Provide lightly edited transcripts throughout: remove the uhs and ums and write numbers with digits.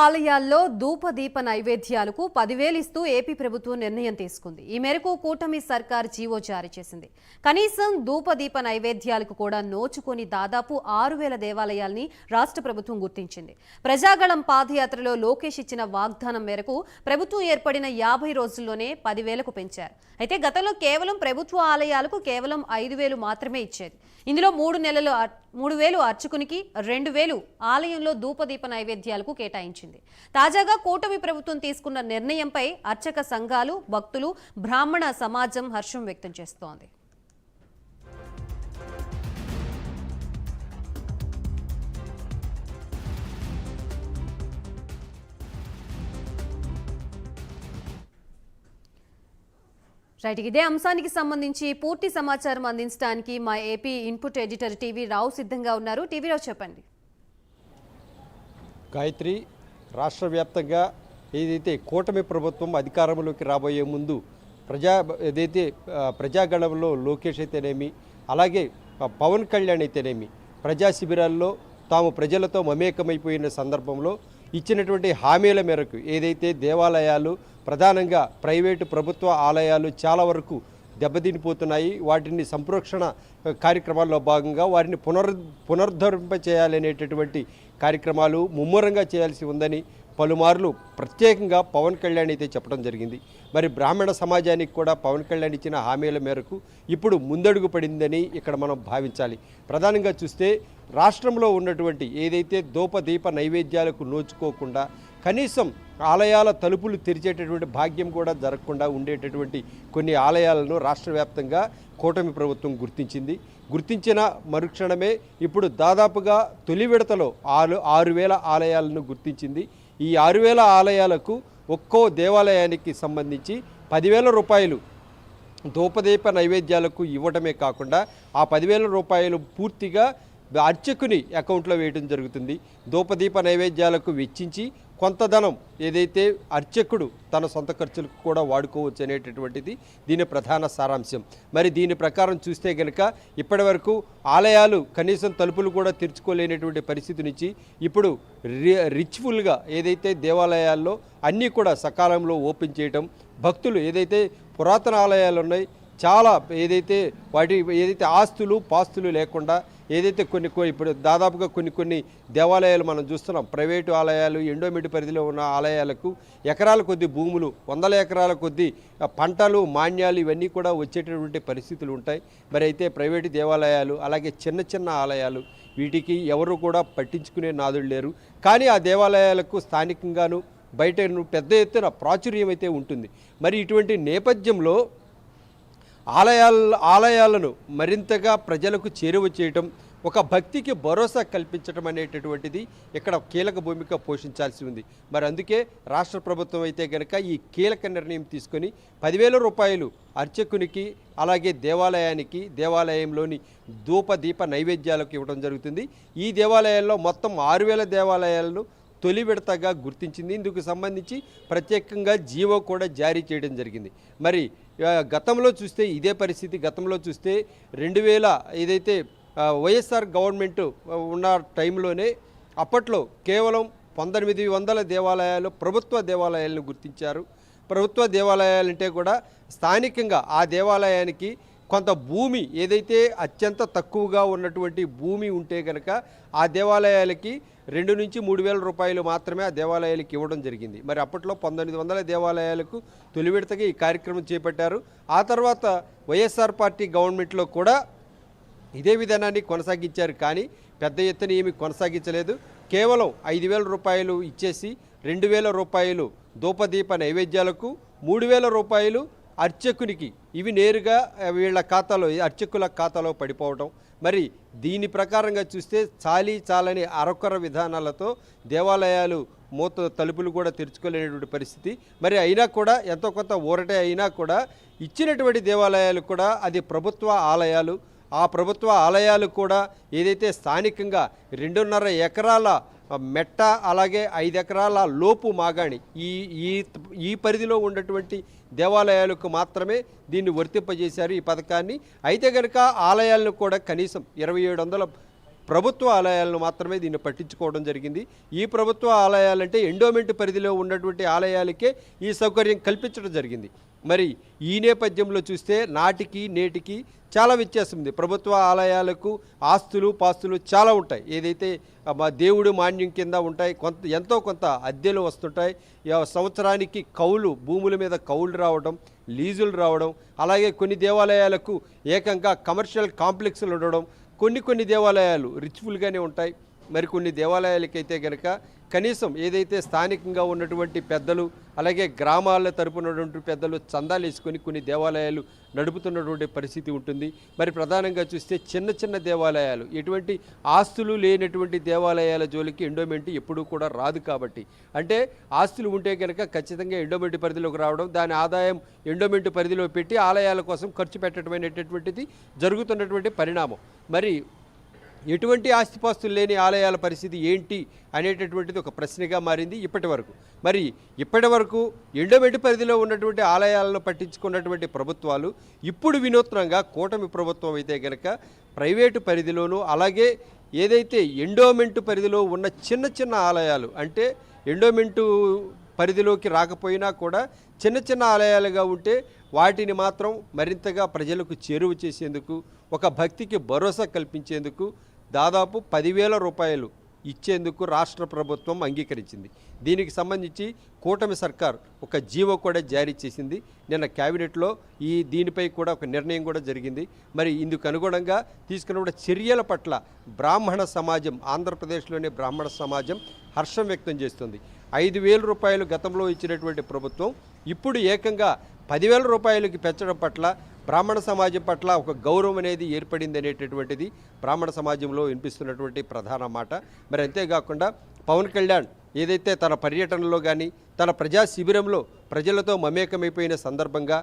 ఆలయాల్లో ధూపదీప నైవేద్యాలకు 10,000 ఇస్తూ ఏపీ ప్రభుత్వం నిర్ణయం తీసుకుంది. ఈ మేరకు కూటమి సర్కార్ జీవో జారీ చేసింది. కనీసం ధూపదీప నైవేద్యాలకు కూడా నోచుకొని దాదాపు 6,000 దేవాలయాల్ని రాష్ట్ర ప్రభుత్వం గుర్తించింది. ప్రజాగళం పాదయాత్రలో లోకేష్ ఇచ్చిన వాగ్దానం మేరకు ప్రభుత్వం ఏర్పడిన 50 రోజుల్లోనే 10,000కు పెంచారు. అయితే గతంలో కేవలం ప్రభుత్వ ఆలయాలకు కేవలం 5,000 మాత్రమే ఇచ్చేది. ఇందులో 3,000 అర్చకునికి, 2,000 ఆలయంలో ధూపదీప నైవేద్యాలకు కేటాయించింది. తాజాగా కూటమి ప్రభుత్వం తీసుకున్న నిర్ణయంపై అర్చక సంఘాలు, భక్తులు, బ్రాహ్మణ సమాజం హర్షం వ్యక్తం చేస్తోంది. రైట్, ఇదే అంశానికి సంబంధించి పూర్తి సమాచారం అందించడానికి మా ఏపీ ఇన్పుట్ ఎడిటర్ టీవీ రావు సిద్ధంగా ఉన్నారు. టీవీ రావు, చెప్పండి. గాయత్రి, రాష్ట్ర వ్యాప్తంగా ఏదైతే కూటమి ప్రభుత్వం అధికారంలోకి రాబోయే ముందు ప్రజాగణంలో లోకేష్ అయితేనేమి, అలాగే పవన్ కళ్యాణ్ అయితేనేమి ప్రజా శిబిరాల్లో తాము ప్రజలతో మమేకమైపోయిన సందర్భంలో ఇచ్చినటువంటి హామీల మేరకు ఏదైతే దేవాలయాలు, ప్రధానంగా ప్రైవేటు ప్రభుత్వ ఆలయాలు చాలా వరకు దెబ్బతినిపోతున్నాయి, వాటిని సంరక్షణ కార్యక్రమాల్లో భాగంగా వారిని పునరుద్ధరింప చేయాలనేటటువంటి కార్యక్రమాలు ముమ్మరంగా చేయాల్సి ఉందని పలుమార్లు ప్రత్యేకంగా పవన్ కళ్యాణ్ అయితే చెప్పడం జరిగింది. మరి బ్రాహ్మణ సమాజానికి కూడా పవన్ కళ్యాణ్ ఇచ్చిన హామీల మేరకు ఇప్పుడు ముందడుగు పడిందని ఇక్కడ మనం భావించాలి. ప్రధానంగా చూస్తే రాష్ట్రంలో ఉన్నటువంటి ఏదైతే ధూపదీప నైవేద్యాలకు నోచుకోకుండా కనీసం ఆలయాల తలుపులు తెరిచేటటువంటి భాగ్యం కూడా జరగకుండా ఉండేటటువంటి కొన్ని ఆలయాలను రాష్ట్ర వ్యాప్తంగా కూటమి ప్రభుత్వం గుర్తించిన మరుక్షణమే ఇప్పుడు దాదాపుగా తొలి విడతలో 6,000 ఆలయాలను గుర్తించింది. ఈ 6,000 ఆలయాలకు ఒక్కో దేవాలయానికి సంబంధించి 10,000 రూపాయలు ధూపదీప నైవేద్యాలకు ఇవ్వడమే కాకుండా ఆ 10,000 రూపాయలు పూర్తిగా అర్చకుని అకౌంట్లో వేయడం జరుగుతుంది. ధూపదీప నైవేద్యాలకు వెచ్చించి కొంత ధనం ఏదైతే అర్చకుడు తన సొంత ఖర్చులకు కూడా వాడుకోవచ్చు అనేటటువంటిది దీని ప్రధాన సారాంశం. మరి దీని ప్రకారం చూస్తే కనుక ఇప్పటి వరకు ఆలయాలు కనీసం తలుపులు కూడా తెరుచుకోలేనటువంటి పరిస్థితి నుంచి ఇప్పుడు రిచ్ఫుల్గా ఏదైతే దేవాలయాల్లో అన్నీ కూడా సకాలంలో ఓపెన్ చేయటం, భక్తులు ఏదైతే పురాతన ఆలయాలు ఉన్నాయి చాలా ఏదైతే ఆస్తులు పాస్తులు లేకుండా ఏదైతే ఇప్పుడు దాదాపుగా కొన్ని దేవాలయాలు మనం చూస్తున్నాం. ప్రైవేటు ఆలయాలు, ఎండోమెంట్ పరిధిలో ఉన్న ఆలయాలకు ఎకరాల కొద్ది భూములు, 100 ఎకరాల కొద్ది పంటలు, మాన్యాలు ఇవన్నీ కూడా వచ్చేటటువంటి పరిస్థితులు ఉంటాయి. మరి అయితే ప్రైవేటు దేవాలయాలు అలాగే చిన్న ఆలయాలు వీటికి ఎవరు కూడా పట్టించుకునే నాదులు లేరు. కానీ ఆ దేవాలయాలకు స్థానికంగాను బయట పెద్ద ఎత్తున ప్రాచుర్యం అయితే ఉంటుంది. మరి ఇటువంటి నేపథ్యంలో ఆలయాలను మరింతగా ప్రజలకు చేరువ చేయటం, ఒక భక్తికి భరోసా కల్పించడం అనేటటువంటిది ఇక్కడ కీలక భూమిక పోషించాల్సి ఉంది. మరి అందుకే రాష్ట్ర ప్రభుత్వం అయితే కనుక ఈ కీలక నిర్ణయం తీసుకొని 10,000 రూపాయలు అర్చకునికి అలాగే దేవాలయంలోని ధూపదీప నైవేద్యాలకు ఇవ్వడం జరుగుతుంది. ఈ దేవాలయాల్లో మొత్తం 6,000 దేవాలయాలను తొలి విడతగా గుర్తించింది. ఇందుకు సంబంధించి ప్రత్యేకంగా జీవో కూడా జారీ చేయడం జరిగింది. మరి గతంలో చూస్తే ఇదే పరిస్థితి. గతంలో చూస్తే 2000 ఏదైతే వైఎస్ఆర్ గవర్నమెంట్ ఉన్న టైంలోనే అప్పట్లో కేవలం 1900 దేవాలయాలు ప్రభుత్వ దేవాలయాలను గుర్తించారు. ప్రభుత్వ దేవాలయాలంటే కూడా స్థానికంగా ఆ దేవాలయానికి కొంత భూమి ఏదైతే అత్యంత తక్కువగా ఉన్నటువంటి భూమి ఉంటే కనుక ఆ దేవాలయాలకి 2,000 నుంచి 3,000 రూపాయలు మాత్రమే ఆ దేవాలయాలకు ఇవ్వడం జరిగింది. మరి అప్పట్లో 1900 దేవాలయాలకు తొలి విడతగా ఈ కార్యక్రమం చేపట్టారు. ఆ తర్వాత వైఎస్ఆర్ పార్టీ గవర్నమెంట్లో కూడా ఇదే విధానాన్ని కొనసాగించారు. కానీ పెద్ద ఎత్తున ఏమి కొనసాగించలేదు. కేవలం 5,000 రూపాయలు ఇచ్చేసి 2,000 రూపాయలు ధూపదీప నైవేద్యాలకు, 3,000 రూపాయలు అర్చకునికి ఇవి నేరుగా వీళ్ళ ఖాతాలో, అర్చకుల ఖాతాలో పడిపోవడం. మరి దీని ప్రకారంగా చూస్తే చాలని అరకొర విధానాలతో దేవాలయాలు తలుపులు కూడా తెరుచుకోలేనటువంటి పరిస్థితి. మరి అయినా కూడా ఎంతో కొంత ఊరటే అయినా కూడా ఇచ్చినటువంటి దేవాలయాలు కూడా అది ప్రభుత్వ ఆలయాలు. ఆ ప్రభుత్వ ఆలయాలు కూడా ఏదైతే స్థానికంగా 2.5 ఎకరాల మెట్ట అలాగే 5 ఎకరాల లోపు మాగాణి ఈ పరిధిలో ఉన్నటువంటి దేవాలయాలకు మాత్రమే దీన్ని వర్తింపజేశారు ఈ పథకాన్ని. అయితే కనుక ఆలయాలను కూడా కనీసం 2,700 ప్రభుత్వ ఆలయాలను మాత్రమే దీన్ని పట్టించుకోవడం జరిగింది. ఈ ప్రభుత్వ ఆలయాలంటే ఎండోమెంట్ పరిధిలో ఉన్నటువంటి ఆలయాలకే ఈ సౌకర్యం కల్పించడం జరిగింది. మరి ఈ నేపథ్యంలో చూస్తే నాటికి నేటికి చాలా వ్యత్యాసం ఉంది. ప్రభుత్వ ఆలయాలకు ఆస్తులు పాస్తులు చాలా ఉంటాయి. ఏదైతే మా దేవుడు మాన్యం కింద ఉంటాయి, ఎంతో కొంత అద్దెలు వస్తుంటాయి. సంవత్సరానికి కౌలు, భూముల మీద కౌలు రావడం, లీజులు రావడం, అలాగే కొన్ని దేవాలయాలకు ఏకంగా కమర్షియల్ కాంప్లెక్స్లు ఉండడం, కొన్ని దేవాలయాలు రిచ్ఫుల్గానే ఉంటాయి. మరికొన్ని దేవాలయాలకైతే కనుక కనీసం ఏదైతే స్థానికంగా ఉన్నటువంటి పెద్దలు, అలాగే గ్రామాల తరపునటువంటి పెద్దలు చందాలు వేసుకొని కొన్ని దేవాలయాలు నడుపుతున్నటువంటి పరిస్థితి ఉంటుంది. మరి ప్రధానంగా చూస్తే చిన్న దేవాలయాలు, ఎటువంటి ఆస్తులు లేనటువంటి దేవాలయాల జోలికి ఎండోమెంట్ ఎప్పుడూ కూడా రాదు. కాబట్టి అంటే ఆస్తులు ఉంటే కనుక ఖచ్చితంగా ఎండోమెంట్ పరిధిలోకి రావడం, దాని ఆదాయం ఎండోమెంట్ పరిధిలో పెట్టి ఆలయాల కోసం ఖర్చు పెట్టడం అనేటటువంటిది జరుగుతున్నటువంటి పరిణామం. మరి ఎటువంటి ఆస్తిపాస్తులు లేని ఆలయాల పరిస్థితి ఏంటి అనేటటువంటిది ఒక ప్రశ్నగా మారింది ఇప్పటి వరకు. మరి ఇప్పటి వరకు ఎండోమెంట్ పరిధిలో ఉన్నటువంటి ఆలయాలను పట్టించుకున్నటువంటి ప్రభుత్వాలు ఇప్పుడు వినూత్నంగా కూటమి ప్రభుత్వం అయితే కనుక ప్రైవేటు పరిధిలోనూ, అలాగే ఏదైతే ఎండోమెంట్ పరిధిలో ఉన్న చిన్న ఆలయాలు, అంటే ఎండోమెంటు పరిధిలోకి రాకపోయినా కూడా చిన్న ఆలయాలుగా ఉంటే వాటిని మాత్రం మరింతగా ప్రజలకు చేరువ చేసేందుకు, ఒక భక్తికి భరోసా కల్పించేందుకు దాదాపు 10,000 రూపాయలు ఇచ్చేందుకు రాష్ట్ర ప్రభుత్వం అంగీకరించింది. దీనికి సంబంధించి కూటమి సర్కార్ ఒక జీవో కూడా జారీ చేసింది. నిన్న క్యాబినెట్లో దీనిపై కూడా ఒక నిర్ణయం కూడా జరిగింది. మరి ఇందుకు అనుగుణంగా తీసుకున్న చర్యల పట్ల బ్రాహ్మణ సమాజం, ఆంధ్రప్రదేశ్లోని బ్రాహ్మణ సమాజం హర్షం వ్యక్తం చేస్తుంది. 5,000 రూపాయలు గతంలో ఇచ్చినటువంటి ప్రభుత్వం ఇప్పుడు ఏకంగా 10,000 రూపాయలకి పెంచడం పట్ల బ్రాహ్మణ సమాజం పట్ల ఒక గౌరవం అనేది ఏర్పడింది అనేటటువంటిది బ్రాహ్మణ సమాజంలో వినిపిస్తున్నటువంటి ప్రధాన మాట. మరి అంతేకాకుండా పవన్ కళ్యాణ్ ఏదైతే తన పర్యటనలో కానీ, తన ప్రజా శిబిరంలో ప్రజలతో మమేకమైపోయిన సందర్భంగా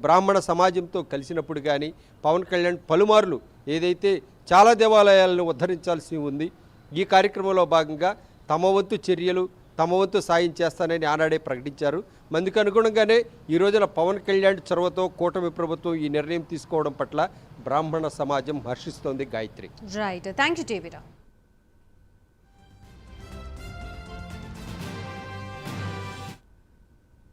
బ్రాహ్మణ సమాజంతో కలిసినప్పుడు కానీ పవన్ కళ్యాణ్ పలుమార్లు ఏదైతే చాలా దేవాలయాలను ఉద్ధరించాల్సి ఉంది, ఈ కార్యక్రమంలో భాగంగా తమ వంతు చర్యలు, తమ వంతు సాయం చేస్తానని ఆనాడే ప్రకటించారు. అందుకు అనుగుణంగానే ఈ రోజున పవన్ కళ్యాణ్ చొరవతో కూటమి ప్రభుత్వం ఈ నిర్ణయం తీసుకోవడం పట్ల బ్రాహ్మణ సమాజం హర్షిస్తోంది. గాయత్రి. Right, thank you టీవీరా.